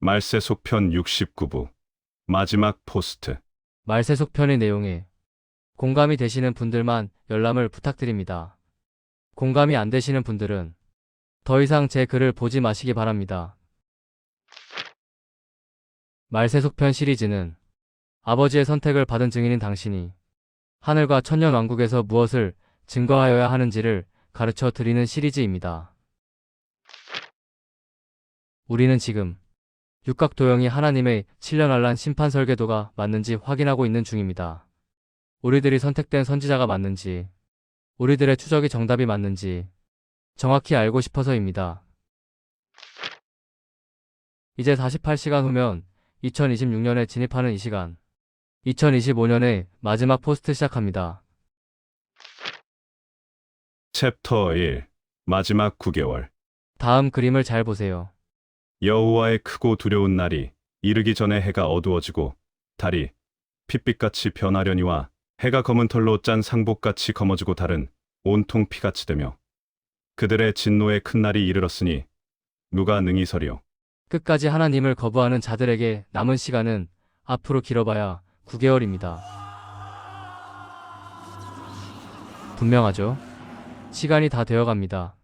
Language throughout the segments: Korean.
말세속편 69부 마지막 포스트. 말세속편의 내용에 공감이 되시는 분들만 열람을 부탁드립니다. 공감이 안 되시는 분들은 더 이상 제 글을 보지 마시기 바랍니다. 말세속편 시리즈는 아버지의 선택을 받은 증인인 당신이 하늘과 천년왕국에서 무엇을 증거하여야 하는지를 가르쳐 드리는 시리즈입니다. 우리는 지금 육각도형이 하나님의 7년환란 심판 설계도가 맞는지 확인하고 있는 중입니다. 우리들이 선택된 선지자가 맞는지, 우리들의 추적이 정답이 맞는지 정확히 알고 싶어서입니다. 이제 48시간 후면 2026년에 진입하는 이 시간, 2025년의 마지막 포스트 시작합니다. 챕터 1 마지막 9개월. 다음 그림을 잘 보세요. 여호와의 크고 두려운 날이 이르기 전에 해가 어두워지고 달이 핏빛같이 변하려니와 해가 검은 털로 짠 상복같이 검어지고 달은 온통 피같이 되며 그들의 진노의 큰 날이 이르렀으니 누가 능히 서리요. 끝까지 하나님을 거부하는 자들에게 남은 시간은 앞으로 길어봐야 9개월입니다. 분명하죠? 시간이 다 되어갑니다.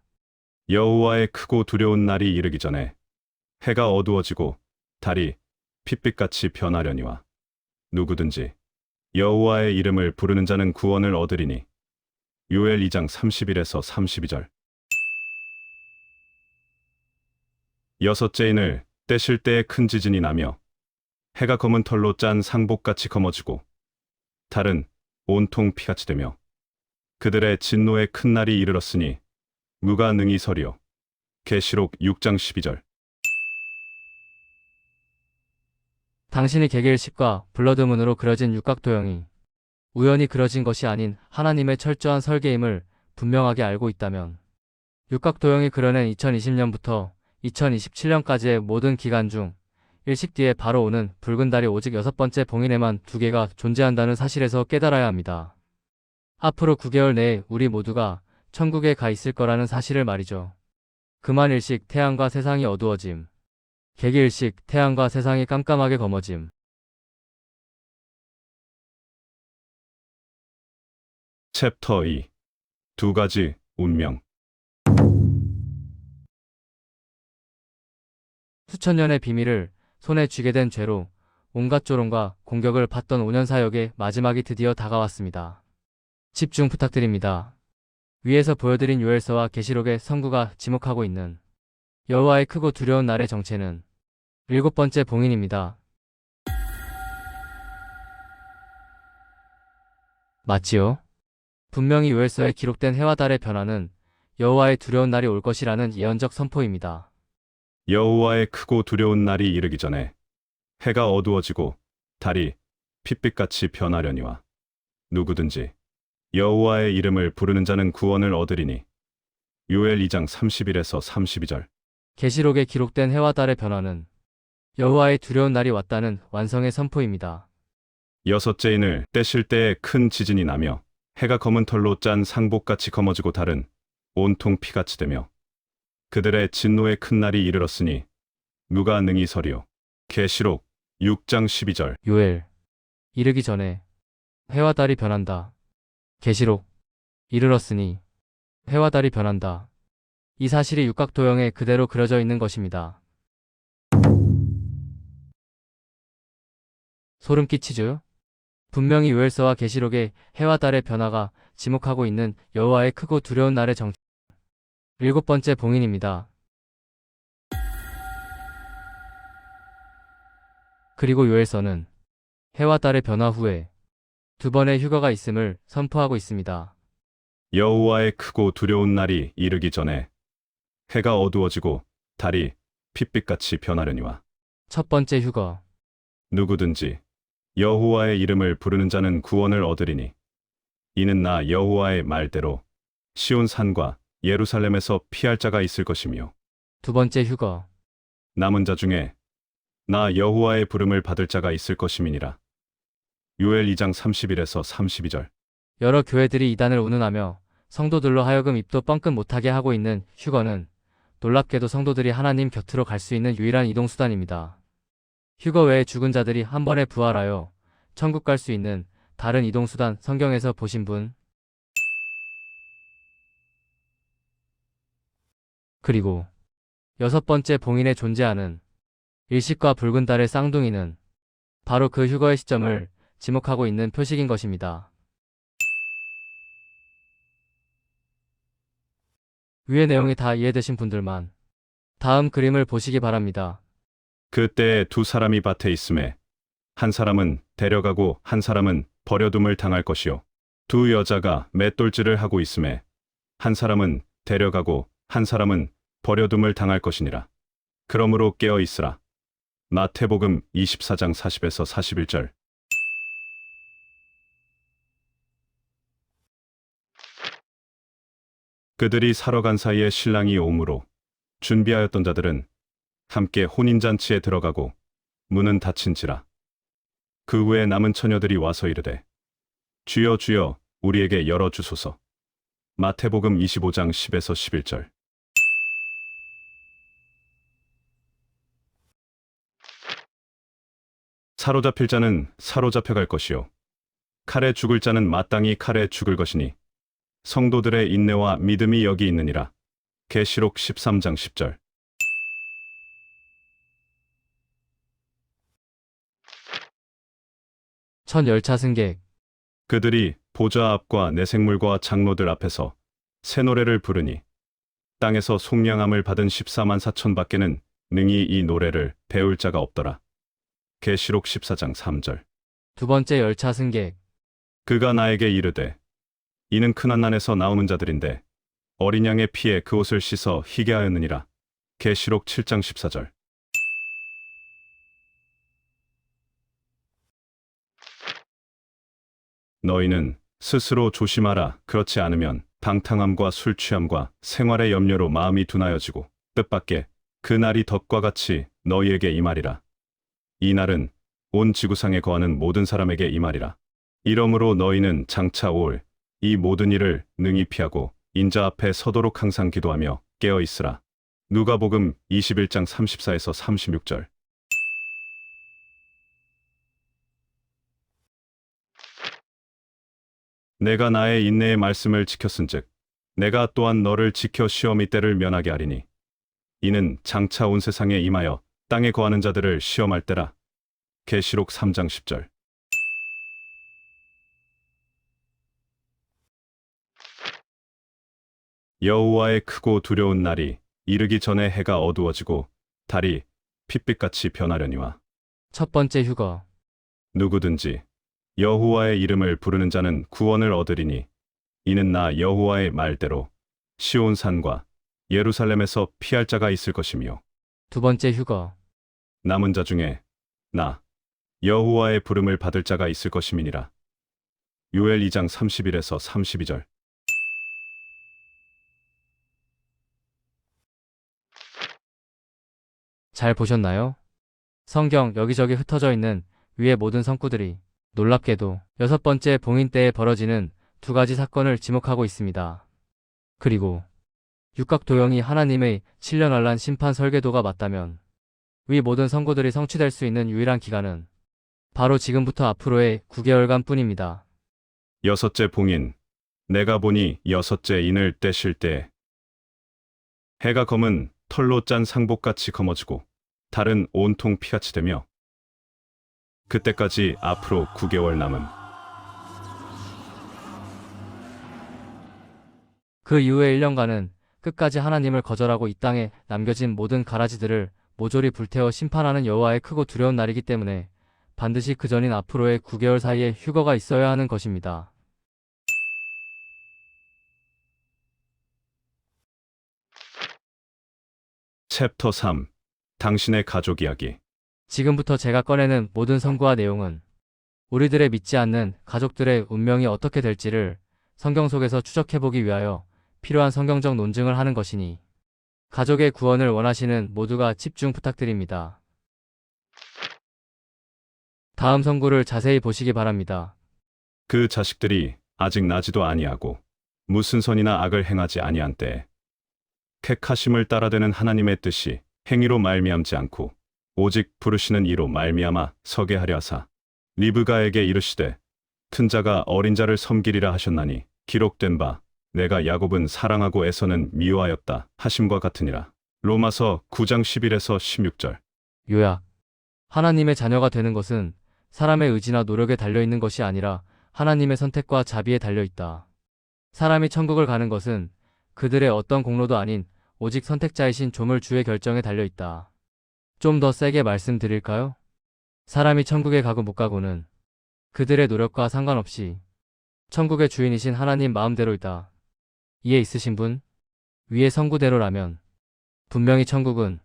여호와의 크고 두려운 날이 이르기 전에 해가 어두워지고 달이 핏빛같이 변하려니와 누구든지 여호와의 이름을 부르는 자는 구원을 얻으리니. 요엘 2장 31에서 32절. 여섯째 인을 떼실 때에 큰 지진이 나며 해가 검은 털로 짠 상복같이 검어지고 달은 온통 피같이 되며 그들의 진노의 큰 날이 이르렀으니 누가 능히 서리요. 계시록 6장 12절. 당신이 개길십과 블러드문으로 그려진 육각도형이 우연히 그려진 것이 아닌 하나님의 철저한 설계임을 분명하게 알고 있다면 육각도형이 그려낸 2020년부터 2027년까지의 모든 기간 중 일식 뒤에 바로 오는 붉은 달이 오직 6번째 봉인에만 2개가 존재한다는 사실에서 깨달아야 합니다. 앞으로 9개월 내에 우리 모두가 천국에 가 있을 거라는 사실을 말이죠. 그만 일식 태양과 세상이 어두워짐. 개기일식 태양과 세상이 깜깜하게 검어짐. 챕터 2 두 가지 운명. 수천 년의 비밀을 손에 쥐게 된 죄로 온갖 조롱과 공격을 받던 5년 사역의 마지막이 드디어 다가왔습니다. 집중 부탁드립니다. 위에서 보여드린 요엘서와 계시록의 선구가 지목하고 있는 여호와의 크고 두려운 날의 정체는 7번째 봉인입니다. 맞지요? 분명히 요엘서에 기록된 해와 달의 변화는 여호와의 두려운 날이 올 것이라는 예언적 선포입니다. 여호와의 크고 두려운 날이 이르기 전에 해가 어두워지고 달이 핏빛같이 변하려니와 누구든지 여호와의 이름을 부르는 자는 구원을 얻으리니. 요엘 2장 31에서 32절. 계시록에 기록된 해와 달의 변화는 여호와의 두려운 날이 왔다는 완성의 선포입니다. 여섯째 인을 떼실 때에 큰 지진이 나며 해가 검은 털로 짠 상복같이 검어지고 달은 온통 피같이 되며 그들의 진노의 큰 날이 이르렀으니 누가 능히 서리요. 계시록 6장 12절. 요엘 이르기 전에 해와 달이 변한다. 계시록 이르렀으니 해와 달이 변한다. 이 사실이 육각도형에 그대로 그려져 있는 것입니다. 소름 끼치죠? 분명히 요엘서와 계시록의 해와 달의 변화가 지목하고 있는 여호와의 크고 두려운 날의 정체 7번째 봉인입니다. 그리고 요엘서는 해와 달의 변화 후에 2번의 휴거가 있음을 선포하고 있습니다. 여호와의 크고 두려운 날이 이르기 전에 해가 어두워지고 달이 핏빛같이 변하려니와 첫 번째 휴거. 누구든지 여호와의 이름을 부르는 자는 구원을 얻으리니. 이는 나 여호와의 말대로 시온 산과 예루살렘에서 피할 자가 있을 것이며 두 번째 휴거. 남은 자 중에 나 여호와의 부름을 받을 자가 있을 것임이니라. 요엘 2장 31에서 32절. 여러 교회들이 이단을 운운하며 성도들로 하여금 입도 뻥끗 못하게 하고 있는 휴거는 놀랍게도 성도들이 하나님 곁으로 갈 수 있는 유일한 이동수단입니다. 휴거 외에 죽은 자들이 한 번에 부활하여 천국 갈 수 있는 다른 이동수단 성경에서 보신 분? 그리고 여섯 번째 봉인에 존재하는 일식과 붉은 달의 쌍둥이는 바로 그 휴거의 시점을 지목하고 있는 표식인 것입니다. 위의 내용이 다 이해되신 분들만 다음 그림을 보시기 바랍니다. 그때에 두 사람이 밭에 있음에 한 사람은 데려가고 한 사람은 버려둠을 당할 것이요. 두 여자가 맷돌질을 하고 있음에 한 사람은 데려가고 한 사람은 버려둠을 당할 것이니라. 그러므로 깨어 있으라. 마태복음 24장 40에서 41절. 그들이 사러 간 사이에 신랑이 오므로 준비하였던 자들은 함께 혼인잔치에 들어가고 문은 닫힌지라. 그 후에 남은 처녀들이 와서 이르되 주여 주여 우리에게 열어주소서. 마태복음 25장 10에서 11절. 사로잡힐 자는 사로잡혀갈 것이요 칼에 죽을 자는 마땅히 칼에 죽을 것이니 성도들의 인내와 믿음이 여기 있느니라. 계시록 13장 10절. 첫 열차 승객. 그들이 보좌 앞과 내생물과 장로들 앞에서 새 노래를 부르니 땅에서 속량함을 받은 14만 4천 밖에는 능히 이 노래를 배울 자가 없더라. 계시록 14장 3절. 두 번째 열차 승객. 그가 나에게 이르되 이는 크난난에서 나오는 자들인데 어린 양의 피에 그 옷을 씻어 희게 하였느니라. 계시록 7장 14절. 너희는 스스로 조심하라. 그렇지 않으면 방탕함과 술 취함과 생활의 염려로 마음이 둔하여지고 뜻밖의 그 날이 덫과 같이 너희에게 임하리라. 이 날은 온 지구상에 거하는 모든 사람에게 임하리라. 이러므로 너희는 장차 올 이 모든 일을 능히 피하고 인자 앞에 서도록 항상 기도하며 깨어 있으라. 누가복음 21장 34에서 36절. 내가 나의 인내의 말씀을 지켰은즉 내가 또한 너를 지켜 시험의 때를 면하게 하리니 이는 장차 온 세상에 임하여 땅에 거하는 자들을 시험할 때라. 계시록 3장 10절. 여호와의 크고 두려운 날이 이르기 전에 해가 어두워지고 달이 핏빛같이 변하려니와. 첫 번째 휴거. 누구든지 여호와의 이름을 부르는 자는 구원을 얻으리니 이는 나 여호와의 말대로 시온산과 예루살렘에서 피할 자가 있을 것이며 두 번째 휴거. 남은 자 중에 나 여호와의 부름을 받을 자가 있을 것임이니라. 요엘 2장 31에서 32절. 잘 보셨나요? 성경 여기저기 흩어져 있는 위의 모든 성구들이 놀랍게도 여섯 번째 봉인 때에 벌어지는 두 가지 사건을 지목하고 있습니다. 그리고 육각도형이 하나님의 7년환란 심판 설계도가 맞다면 위 모든 선고들이 성취될 수 있는 유일한 기간은 바로 지금부터 앞으로의 9개월간 뿐입니다. 여섯째 봉인. 내가 보니 여섯째 인을 떼실 때 해가 검은 털로 짠 상복같이 검어지고 달은 온통 피같이 되며 그때까지 앞으로 9개월 남음. 그 이후의 1년간은 끝까지 하나님을 거절하고 이 땅에 남겨진 모든 가라지들을 모조리 불태워 심판하는 여호와의 크고 두려운 날이기 때문에 반드시 그 전인 앞으로의 9개월 사이에 휴거가 있어야 하는 것입니다. 챕터 3. 당신의 가족 이야기. 지금부터 제가 꺼내는 모든 선구와 내용은 우리들의 믿지 않는 가족들의 운명이 어떻게 될지를 성경 속에서 추적해보기 위하여 필요한 성경적 논증을 하는 것이니 가족의 구원을 원하시는 모두가 집중 부탁드립니다. 다음 선구를 자세히 보시기 바랍니다. 그 자식들이 아직 나지도 아니하고 무슨 선이나 악을 행하지 아니한 때에 택하심을 따라되는 하나님의 뜻이 행위로 말미암지 않고 오직 부르시는 이로 말미암아 서게 하려 하사 리브가에게 이르시되 큰 자가 어린 자를 섬기리라 하셨나니 기록된 바 내가 야곱은 사랑하고 에서는 미워하였다 하심과 같으니라. 로마서 9장 11에서 16절. 요약. 하나님의 자녀가 되는 것은 사람의 의지나 노력에 달려있는 것이 아니라 하나님의 선택과 자비에 달려있다. 사람이 천국을 가는 것은 그들의 어떤 공로도 아닌 오직 선택자이신 조물주의 결정에 달려있다. 좀 더 세게 말씀드릴까요? 사람이 천국에 가고 못 가고는 그들의 노력과 상관없이 천국의 주인이신 하나님 마음대로이다. 이해 있으신 분? 위의 선구대로라면 분명히 천국은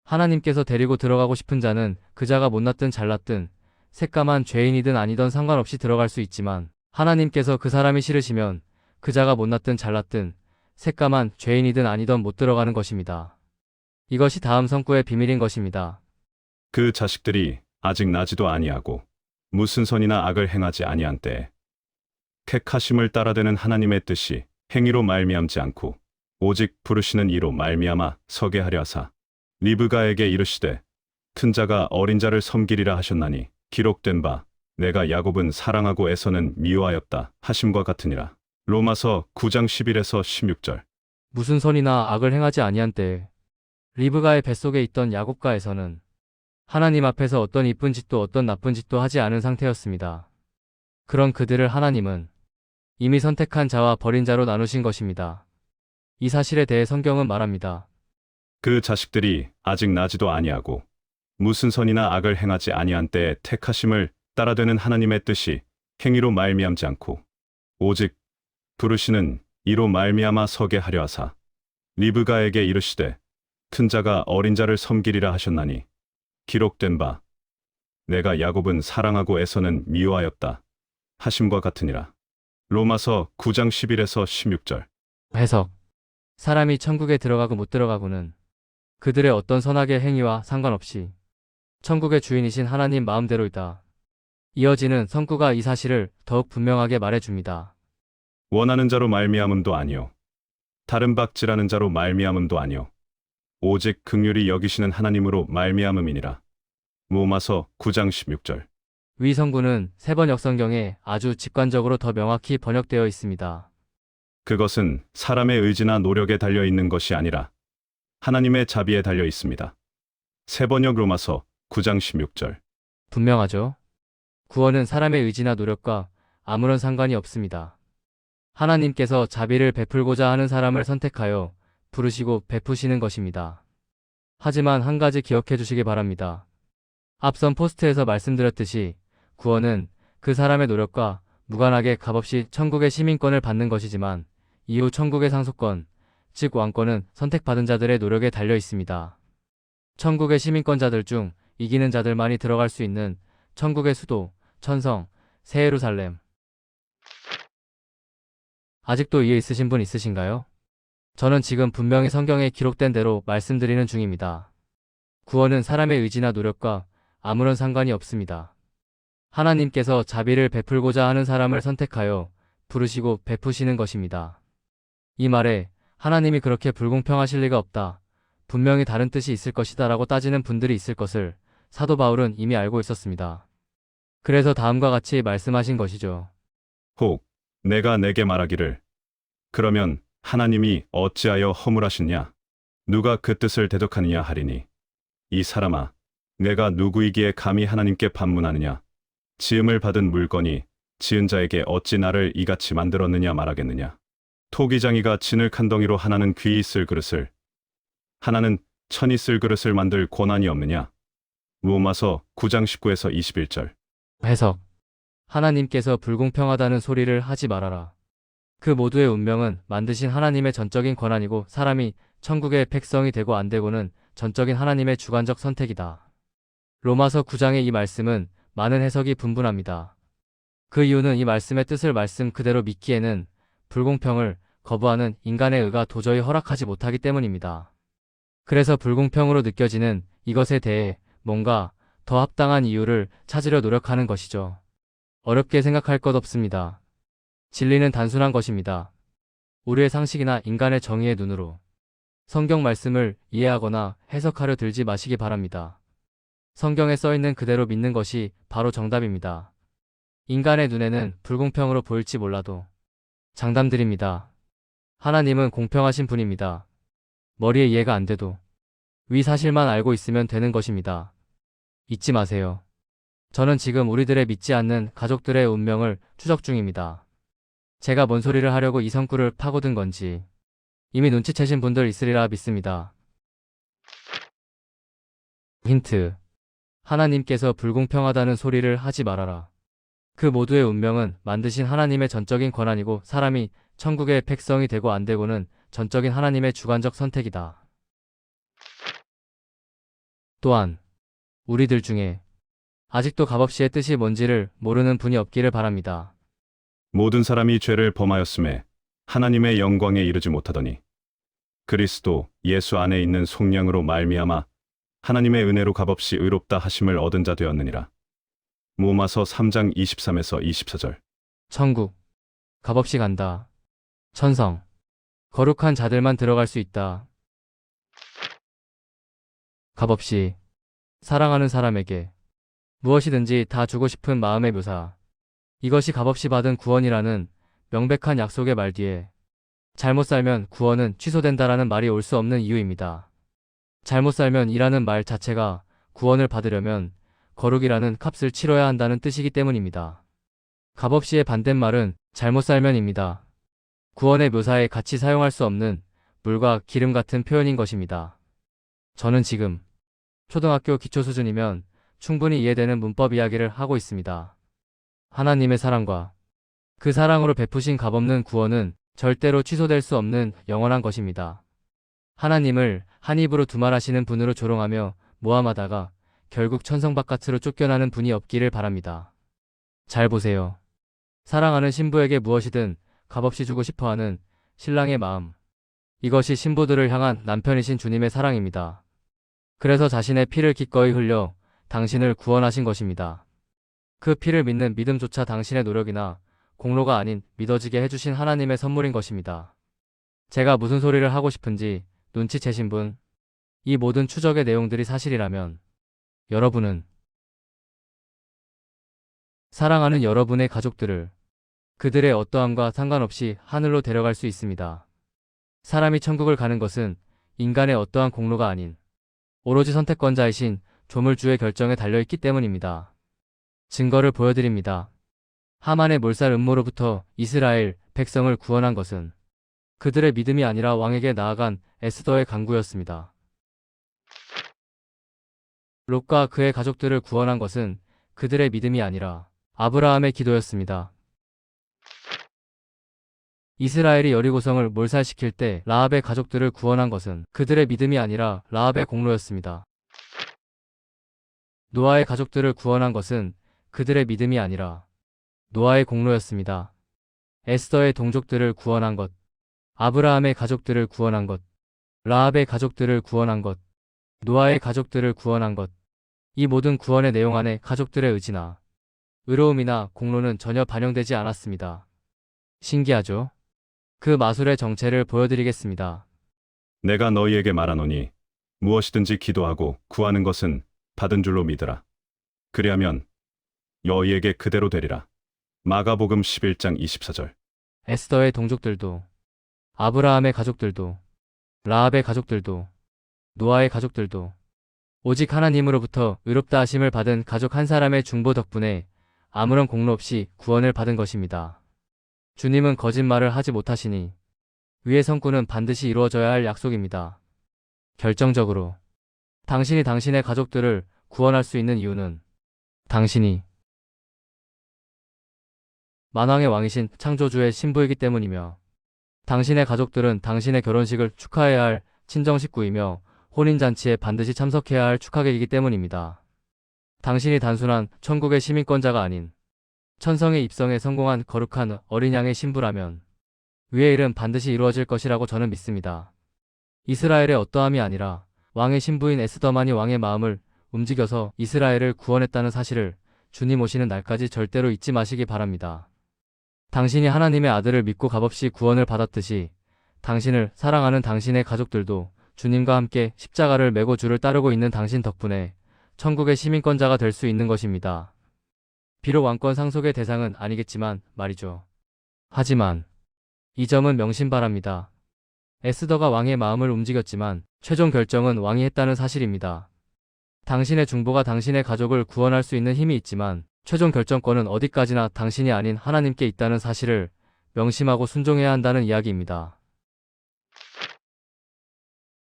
하나님께서 데리고 들어가고 싶은 자는 그 자가 못났든 잘났든 새까만 죄인이든 아니든 상관없이 들어갈 수 있지만 하나님께서 그 사람이 싫으시면 그 자가 못났든 잘났든 새까만 죄인이든 아니든 못 들어가는 것입니다. 이것이 다음 선구의 비밀인 것입니다. 그 자식들이 아직 나지도 아니하고 무슨 선이나 악을 행하지 아니한 때에 택하심을 따라되는 하나님의 뜻이 행위로 말미암지 않고 오직 부르시는 이로 말미암아 서게 하려 하사 리브가에게 이르시되 큰 자가 어린 자를 섬기리라 하셨나니 기록된 바 내가 야곱은 사랑하고 에서는 미워하였다 하심과 같으니라. 로마서 9장 11에서 16절. 무슨 선이나 악을 행하지 아니한 때에 리브가의 뱃속에 있던 야곱과 에서는 하나님 앞에서 어떤 이쁜 짓도 어떤 나쁜 짓도 하지 않은 상태였습니다. 그런 그들을 하나님은 이미 선택한 자와 버린 자로 나누신 것입니다. 이 사실에 대해 성경은 말합니다. 그 자식들이 아직 나지도 아니하고 무슨 선이나 악을 행하지 아니한 때에 택하심을 따라되는 하나님의 뜻이 행위로 말미암지 않고 오직 부르시는 이로 말미암아 서게 하려 하사 리브가에게 이르시되 큰 자가 어린 자를 섬기리라 하셨나니 기록된 바 내가 야곱은 사랑하고 에서는 미워하였다 하심과 같으니라. 로마서 9장 11에서 16절. 해석. 사람이 천국에 들어가고 못 들어가고는 그들의 어떤 선악의 행위와 상관없이 천국의 주인이신 하나님 마음대로이다. 이어지는 선구가 이 사실을 더욱 분명하게 말해줍니다. 원하는 자로 말미암음도 아니요 다른 박지라는 자로 말미암음도 아니요 오직 긍휼히 여기시는 하나님으로 말미암음이니라. 로마서 9장 16절. 위 선구는 세 번 역성경에 아주 직관적으로 더 명확히 번역되어 있습니다. 그것은 사람의 의지나 노력에 달려 있는 것이 아니라 하나님의 자비에 달려 있습니다. 세번역 로마서 9장 16절. 분명하죠? 구원은 사람의 의지나 노력과 아무런 상관이 없습니다. 하나님께서 자비를 베풀고자 하는 사람을 선택하여 부르시고 베푸시는 것입니다. 하지만 한 가지 기억해 주시기 바랍니다. 앞선 포스트에서 말씀드렸듯이 구원은 그 사람의 노력과 무관하게 값없이 천국의 시민권을 받는 것이지만 이후 천국의 상속권, 즉 왕권은 선택받은 자들의 노력에 달려 있습니다. 천국의 시민권자들 중 이기는 자들만이 들어갈 수 있는 천국의 수도, 천성, 새 예루살렘. 아직도 이해 있으신 분 있으신가요? 저는 지금 분명히 성경에 기록된 대로 말씀드리는 중입니다. 구원은 사람의 의지나 노력과 아무런 상관이 없습니다. 하나님께서 자비를 베풀고자 하는 사람을 선택하여 부르시고 베푸시는 것입니다. 이 말에 하나님이 그렇게 불공평하실 리가 없다, 분명히 다른 뜻이 있을 것이다 라고 따지는 분들이 있을 것을 사도 바울은 이미 알고 있었습니다. 그래서 다음과 같이 말씀하신 것이죠. 혹 내가 내게 말하기를 그러면 하나님이 어찌하여 허물하시냐 누가 그 뜻을 대적하느냐 하리니 이 사람아 내가 누구이기에 감히 하나님께 반문하느냐 지음을 받은 물건이 지은 자에게 어찌 나를 이같이 만들었느냐 말하겠느냐. 토기장이가 진을 칸덩이로 하나는 귀 있을 그릇을 하나는 천 있을 그릇을 만들 권한이 없느냐. 로마서 9장 19에서 21절. 해석. 하나님께서 불공평하다는 소리를 하지 말아라. 그 모두의 운명은 만드신 하나님의 전적인 권한이고 사람이 천국의 백성이 되고 안 되고는 전적인 하나님의 주관적 선택이다. 로마서 9장의 이 말씀은 많은 해석이 분분합니다. 그 이유는 이 말씀의 뜻을 말씀 그대로 믿기에는 불공평을 거부하는 인간의 의가 도저히 허락하지 못하기 때문입니다. 그래서 불공평으로 느껴지는 이것에 대해 뭔가 더 합당한 이유를 찾으려 노력하는 것이죠. 어렵게 생각할 것 없습니다. 진리는 단순한 것입니다. 우리의 상식이나 인간의 정의의 눈으로 성경 말씀을 이해하거나 해석하려 들지 마시기 바랍니다. 성경에 써 있는 그대로 믿는 것이 바로 정답입니다. 인간의 눈에는 불공평으로 보일지 몰라도 장담드립니다. 하나님은 공평하신 분입니다. 머리에 이해가 안 돼도 위 사실만 알고 있으면 되는 것입니다. 잊지 마세요. 저는 지금 우리들의 믿지 않는 가족들의 운명을 추적 중입니다. 제가 뭔 소리를 하려고 이 성구를 파고든 건지 이미 눈치채신 분들 있으리라 믿습니다. 힌트. 하나님께서 불공평하다는 소리를 하지 말아라. 그 모두의 운명은 만드신 하나님의 전적인 권한이고 사람이 천국의 백성이 되고 안 되고는 전적인 하나님의 주관적 선택이다. 또한 우리들 중에 아직도 값없이의 뜻이 뭔지를 모르는 분이 없기를 바랍니다. 모든 사람이 죄를 범하였음에 하나님의 영광에 이르지 못하더니 그리스도 예수 안에 있는 속량으로 말미암아 하나님의 은혜로 값없이 의롭다 하심을 얻은 자 되었느니라. 로마서 3장 23에서 24절. 천국. 값없이 간다. 천성. 거룩한 자들만 들어갈 수 있다. 값없이. 사랑하는 사람에게 무엇이든지 다 주고 싶은 마음의 묘사. 이것이 값없이 받은 구원이라는 명백한 약속의 말 뒤에 잘못 살면 구원은 취소된다라는 말이 올 수 없는 이유입니다. 잘못 살면 이라는 말 자체가 구원을 받으려면 거룩이라는 값을 치러야 한다는 뜻이기 때문입니다. 값없이의 반대말은 잘못 살면입니다. 구원의 묘사에 같이 사용할 수 없는 물과 기름 같은 표현인 것입니다. 저는 지금 초등학교 기초 수준이면 충분히 이해되는 문법 이야기를 하고 있습니다. 하나님의 사랑과 그 사랑으로 베푸신 값없는 구원은 절대로 취소될 수 없는 영원한 것입니다. 하나님을 한 입으로 두말하시는 분으로 조롱하며 모함하다가 결국 천성 바깥으로 쫓겨나는 분이 없기를 바랍니다. 잘 보세요. 사랑하는 신부에게 무엇이든 값없이 주고 싶어하는 신랑의 마음. 이것이 신부들을 향한 남편이신 주님의 사랑입니다. 그래서 자신의 피를 기꺼이 흘려 당신을 구원하신 것입니다. 그 피를 믿는 믿음조차 당신의 노력이나 공로가 아닌 믿어지게 해주신 하나님의 선물인 것입니다. 제가 무슨 소리를 하고 싶은지 눈치채신 분, 이 모든 추적의 내용들이 사실이라면 여러분은 사랑하는 여러분의 가족들을 그들의 어떠함과 상관없이 하늘로 데려갈 수 있습니다. 사람이 천국을 가는 것은 인간의 어떠한 공로가 아닌 오로지 선택권자이신 조물주의 결정에 달려있기 때문입니다. 증거를 보여드립니다. 하만의 몰살 음모로부터 이스라엘 백성을 구원한 것은 그들의 믿음이 아니라 왕에게 나아간 에스더의 간구였습니다. 롯과 그의 가족들을 구원한 것은 그들의 믿음이 아니라 아브라함의 기도였습니다. 이스라엘이 여리고성을 몰살시킬 때 라합의 가족들을 구원한 것은 그들의 믿음이 아니라 라합의 공로였습니다. 노아의 가족들을 구원한 것은 그들의 믿음이 아니라 노아의 공로였습니다. 에스더의 동족들을 구원한 것, 아브라함의 가족들을 구원한 것, 라합의 가족들을 구원한 것, 노아의 가족들을 구원한 것, 이 모든 구원의 내용 안에 가족들의 의지나 의로움이나 공로는 전혀 반영되지 않았습니다. 신기하죠? 그 마술의 정체를 보여드리겠습니다. 내가 너희에게 말하노니 무엇이든지 기도하고 구하는 것은 받은 줄로 믿으라. 그리하면 너희에게 그대로 되리라. 마가복음 11장 24절. 에스더의 동족들도, 아브라함의 가족들도, 라합의 가족들도, 노아의 가족들도 오직 하나님으로부터 의롭다 하심을 받은 가족 한 사람의 중보 덕분에 아무런 공로 없이 구원을 받은 것입니다. 주님은 거짓말을 하지 못하시니 위의 성구는 반드시 이루어져야 할 약속입니다. 결정적으로 당신이 당신의 가족들을 구원할 수 있는 이유는 당신이 만왕의 왕이신 창조주의 신부이기 때문이며 당신의 가족들은 당신의 결혼식을 축하해야 할 친정 식구이며 혼인잔치에 반드시 참석해야 할 축하객이기 때문입니다. 당신이 단순한 천국의 시민권자가 아닌 천성의 입성에 성공한 거룩한 어린 양의 신부라면 위의 일은 반드시 이루어질 것이라고 저는 믿습니다. 이스라엘의 어떠함이 아니라 왕의 신부인 에스더만이 왕의 마음을 움직여서 이스라엘을 구원했다는 사실을 주님 오시는 날까지 절대로 잊지 마시기 바랍니다. 당신이 하나님의 아들을 믿고 값없이 구원을 받았듯이 당신을 사랑하는 당신의 가족들도 주님과 함께 십자가를 메고 주를 따르고 있는 당신 덕분에 천국의 시민권자가 될 수 있는 것입니다. 비록 왕권 상속의 대상은 아니겠지만 말이죠. 하지만 이 점은 명심바랍니다. 에스더가 왕의 마음을 움직였지만 최종 결정은 왕이 했다는 사실입니다. 당신의 중보가 당신의 가족을 구원할 수 있는 힘이 있지만 최종 결정권은 어디까지나 당신이 아닌 하나님께 있다는 사실을 명심하고 순종해야 한다는 이야기입니다.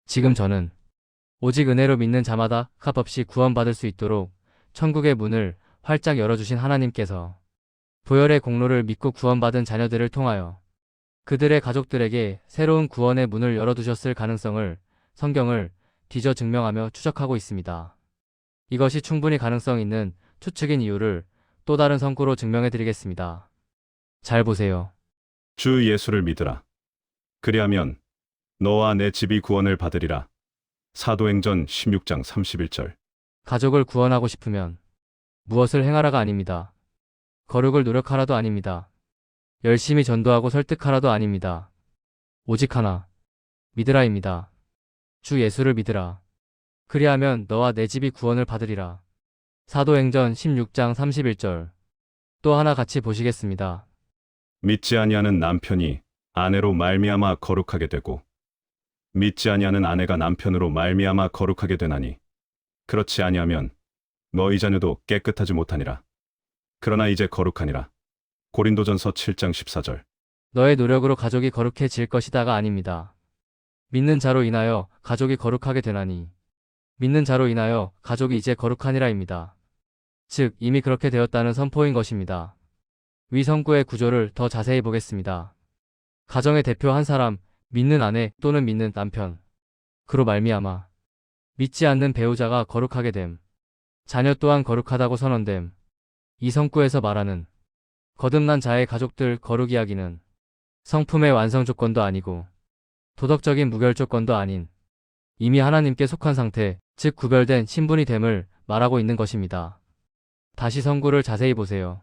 지금 저는 오직 은혜로 믿는 자마다 값없이 구원받을 수 있도록 천국의 문을 활짝 열어주신 하나님께서 보혈의 공로를 믿고 구원받은 자녀들을 통하여 그들의 가족들에게 새로운 구원의 문을 열어두셨을 가능성을 성경을 뒤져 증명하며 추적하고 있습니다. 이것이 충분히 가능성 있는 추측인 이유를 또 다른 성구로 증명해 드리겠습니다. 잘 보세요. 주 예수를 믿으라. 그리하면 너와 내 집이 구원을 받으리라. 사도행전 16장 31절. 가족을 구원하고 싶으면 무엇을 행하라가 아닙니다. 거룩을 노력하라도 아닙니다. 열심히 전도하고 설득하라도 아닙니다. 오직 하나, 믿으라입니다. 주 예수를 믿으라. 그리하면 너와 내 집이 구원을 받으리라. 사도행전 16장 31절. 또 하나 같이 보시겠습니다. 믿지 아니하는 남편이 아내로 말미암아 거룩하게 되고 믿지 아니하는 아내가 남편으로 말미암아 거룩하게 되나니 그렇지 아니하면 너희 자녀도 깨끗하지 못하니라. 그러나 이제 거룩하니라. 고린도전서 7장 14절. 너의 노력으로 가족이 거룩해질 것이다가 아닙니다. 믿는 자로 인하여 가족이 거룩하게 되나니 믿는 자로 인하여 가족이 이제 거룩하니라입니다. 즉 이미 그렇게 되었다는 선포인 것입니다. 위 성구의 구조를 더 자세히 보겠습니다. 가정의 대표 한 사람, 믿는 아내 또는 믿는 남편. 그로 말미암아 믿지 않는 배우자가 거룩하게 됨. 자녀 또한 거룩하다고 선언됨. 이 성구에서 말하는 거듭난 자의 가족들 거룩 이야기는 성품의 완성 조건도 아니고 도덕적인 무결 조건도 아닌 이미 하나님께 속한 상태, 즉 구별된 신분이 됨을 말하고 있는 것입니다. 다시 성구를 자세히 보세요.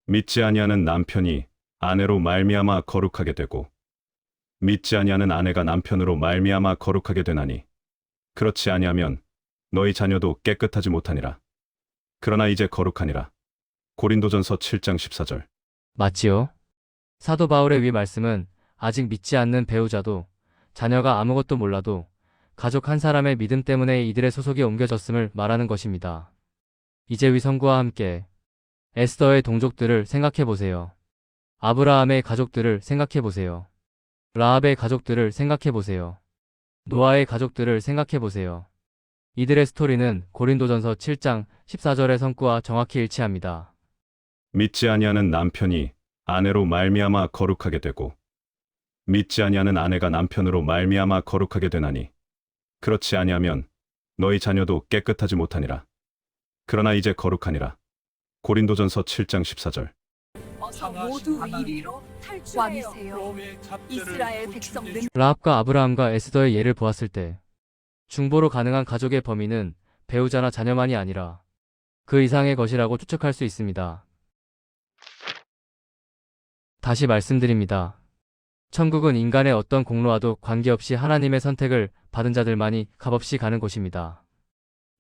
믿지 아니하는 남편이 아내로 말미암아 거룩하게 되고 믿지 아니하는 아내가 남편으로 말미암아 거룩하게 되나니 그렇지 아니하면 너희 자녀도 깨끗하지 못하니라. 그러나 이제 거룩하니라. 고린도전서 7장 14절. 맞지요? 사도 바울의 위 말씀은 아직 믿지 않는 배우자도 자녀가 아무것도 몰라도 가족 한 사람의 믿음 때문에 이들의 소속이 옮겨졌음을 말하는 것입니다. 이제 위 성구와 함께 에스더의 동족들을 생각해 보세요. 아브라함의 가족들을 생각해 보세요. 라합의 가족들을 생각해 보세요. 노아의 가족들을 생각해 보세요. 이들의 스토리는 고린도전서 7장 14절의 성구와 정확히 일치합니다. 믿지 아니하는 남편이 아내로 말미암아 거룩하게 되고 믿지 아니하는 아내가 남편으로 말미암아 거룩하게 되나니 그렇지 아니하면 너희 자녀도 깨끗하지 못하니라. 그러나 이제 거룩하니라. 고린도전서 7장 14절. 어서 모두 이리로 왕이세요. 이스라엘 백성들 라합과 아브라함과 에스더의 예를 보았을 때 중보로 가능한 가족의 범위는 배우자나 자녀만이 아니라 그 이상의 것이라고 추측할 수 있습니다. 다시 말씀드립니다. 천국은 인간의 어떤 공로와도 관계없이 하나님의 선택을 받은 자들만이 값없이 가는 곳입니다.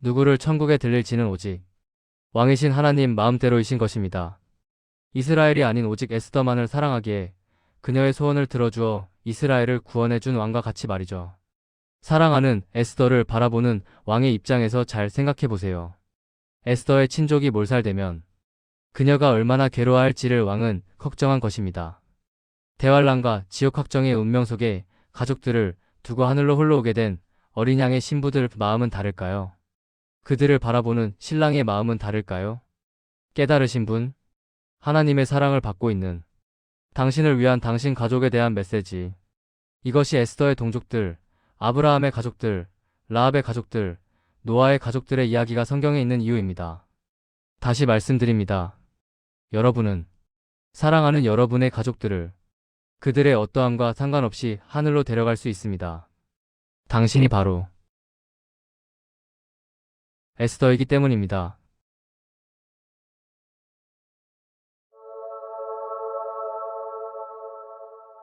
누구를 천국에 들릴지는 오직 왕이신 하나님 마음대로이신 것입니다. 이스라엘이 아닌 오직 에스더만을 사랑하기에 그녀의 소원을 들어주어 이스라엘을 구원해준 왕과 같이 말이죠. 사랑하는 에스더를 바라보는 왕의 입장에서 잘 생각해보세요. 에스더의 친족이 몰살되면 그녀가 얼마나 괴로워할지를 왕은 걱정한 것입니다. 대환란과 지옥 확정의 운명 속에 가족들을 두고 하늘로 홀로 오게 된 어린 양의 신부들 마음은 다를까요? 그들을 바라보는 신랑의 마음은 다를까요? 깨달으신 분? 하나님의 사랑을 받고 있는 당신을 위한 당신 가족에 대한 메시지. 이것이 에스더의 동족들, 아브라함의 가족들, 라합의 가족들, 노아의 가족들의 이야기가 성경에 있는 이유입니다. 다시 말씀드립니다. 여러분은 사랑하는 여러분의 가족들을 그들의 어떠함과 상관없이 하늘로 데려갈 수 있습니다. 당신이 바로 에스더이기 때문입니다.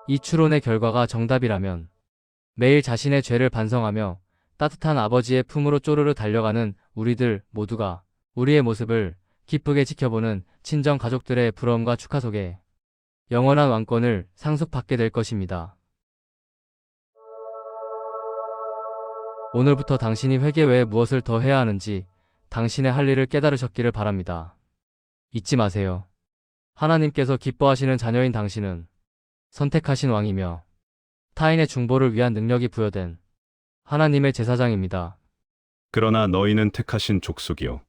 이 추론의 결과가 정답이라면 매일 자신의 죄를 반성하며 따뜻한 아버지의 품으로 쪼르르 달려가는 우리들 모두가 우리의 모습을 기쁘게 지켜보는 친정 가족들의 부러움과 축하 속에 영원한 왕권을 상속받게 될 것입니다. 오늘부터 당신이 회개 외에 무엇을 더 해야 하는지 당신의 할 일을 깨달으셨기를 바랍니다. 잊지 마세요. 하나님께서 기뻐하시는 자녀인 당신은 선택하신 왕이며 타인의 중보를 위한 능력이 부여된 하나님의 제사장입니다. 그러나 너희는 택하신 족속이요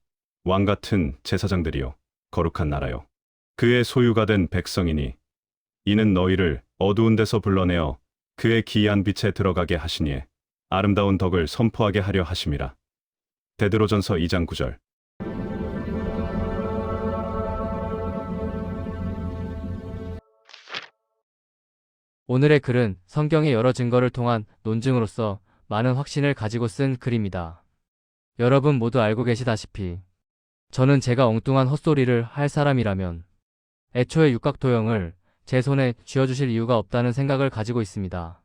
왕 같은 제사장들이요 거룩한 나라요 그의 소유가 된 백성이니 이는 너희를 어두운 데서 불러내어 그의 기이한 빛에 들어가게 하시니에 아름다운 덕을 선포하게 하려 하심이라. 베드로전서 2장 9절. 오늘의 글은 성경의 여러 증거를 통한 논증으로서 많은 확신을 가지고 쓴 글입니다. 여러분 모두 알고 계시다시피 저는 제가 엉뚱한 헛소리를 할 사람이라면 애초에 육각도형을 제 손에 쥐어주실 이유가 없다는 생각을 가지고 있습니다.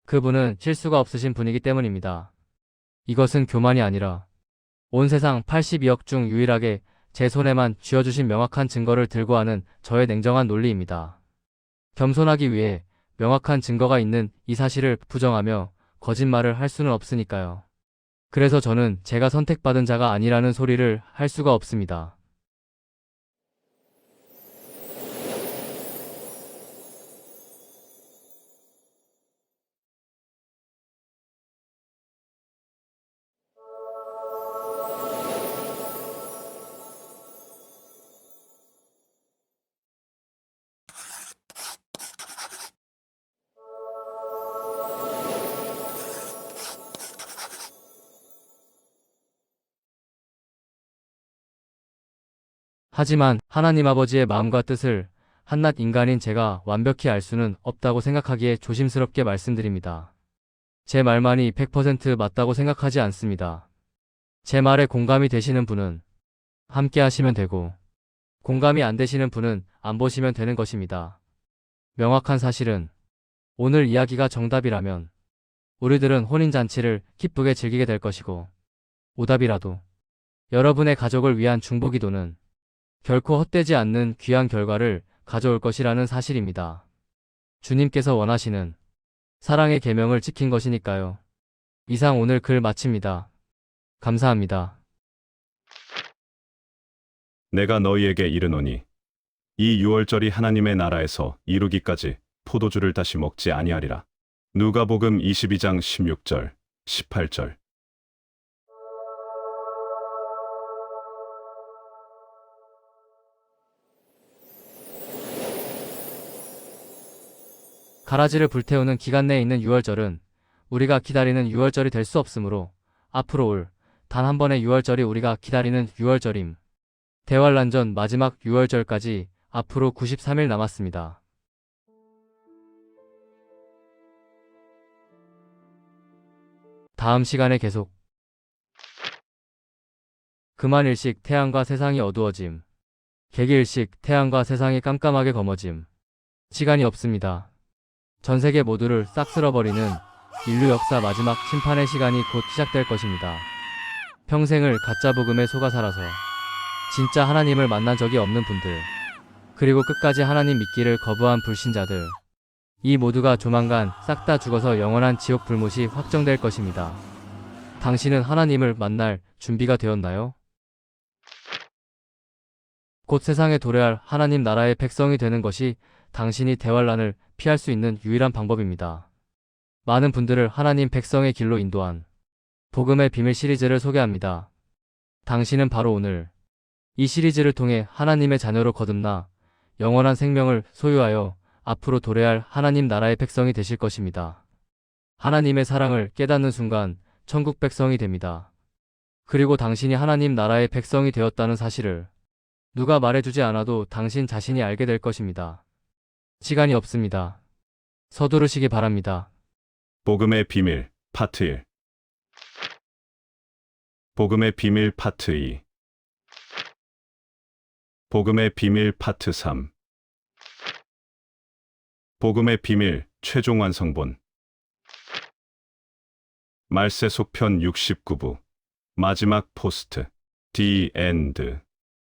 그분은 실수가 없으신 분이기 때문입니다. 이것은 교만이 아니라 온 세상 82억 중 유일하게 제 손에만 쥐어주신 명확한 증거를 들고 하는 저의 냉정한 논리입니다. 겸손하기 위해 명확한 증거가 있는 이 사실을 부정하며 거짓말을 할 수는 없으니까요. 그래서 저는 제가 선택받은 자가 아니라는 소리를 할 수가 없습니다. 하지만 하나님 아버지의 마음과 뜻을 한낱 인간인 제가 완벽히 알 수는 없다고 생각하기에 조심스럽게 말씀드립니다. 제 말만이 100% 맞다고 생각하지 않습니다. 제 말에 공감이 되시는 분은 함께 하시면 되고 공감이 안 되시는 분은 안 보시면 되는 것입니다. 명확한 사실은 오늘 이야기가 정답이라면 우리들은 혼인잔치를 기쁘게 즐기게 될 것이고 오답이라도 여러분의 가족을 위한 중보기도는 결코 헛되지 않는 귀한 결과를 가져올 것이라는 사실입니다. 주님께서 원하시는 사랑의 계명을 지킨 것이니까요. 이상 오늘 글 마칩니다. 감사합니다. 내가 너희에게 이르노니 이 유월절이 하나님의 나라에서 이루기까지 포도주를 다시 먹지 아니하리라. 누가복음 22장 16절, 18절. 가라지를 불태우는 기간 내에 있는 유월절은 우리가 기다리는 유월절이 될 수 없으므로 앞으로 올 단 한 번의 유월절이 우리가 기다리는 유월절임. 대환란전 마지막 유월절까지 앞으로 93일 남았습니다. 다음 시간에 계속. 그만일식 태양과 세상이 어두워짐. 개기일식 태양과 세상이 깜깜하게 검어짐. 시간이 없습니다. 전 세계 모두를 싹 쓸어버리는 인류 역사 마지막 심판의 시간이 곧 시작될 것입니다. 평생을 가짜 복음에 속아 살아서 진짜 하나님을 만난 적이 없는 분들, 그리고 끝까지 하나님 믿기를 거부한 불신자들, 이 모두가 조만간 싹 다 죽어서 영원한 지옥 불못이 확정될 것입니다. 당신은 하나님을 만날 준비가 되었나요? 곧 세상에 도래할 하나님 나라의 백성이 되는 것이 당신이 대환란을 피할 수 있는 유일한 방법입니다. 많은 분들을 하나님 백성의 길로 인도한 복음의 비밀 시리즈를 소개합니다. 당신은 바로 오늘 이 시리즈를 통해 하나님의 자녀로 거듭나 영원한 생명을 소유하여 앞으로 도래할 하나님 나라의 백성이 되실 것입니다. 하나님의 사랑을 깨닫는 순간 천국 백성이 됩니다. 그리고 당신이 하나님 나라의 백성이 되었다는 사실을 누가 말해주지 않아도 당신 자신이 알게 될 것입니다. 시간이 없습니다. 서두르시기 바랍니다. 복음의 비밀 파트 1. 복음의 비밀 파트 2. 복음의 비밀 파트 3. 복음의 비밀 최종 완성본. 말세 속편 69부 마지막 포스트 The End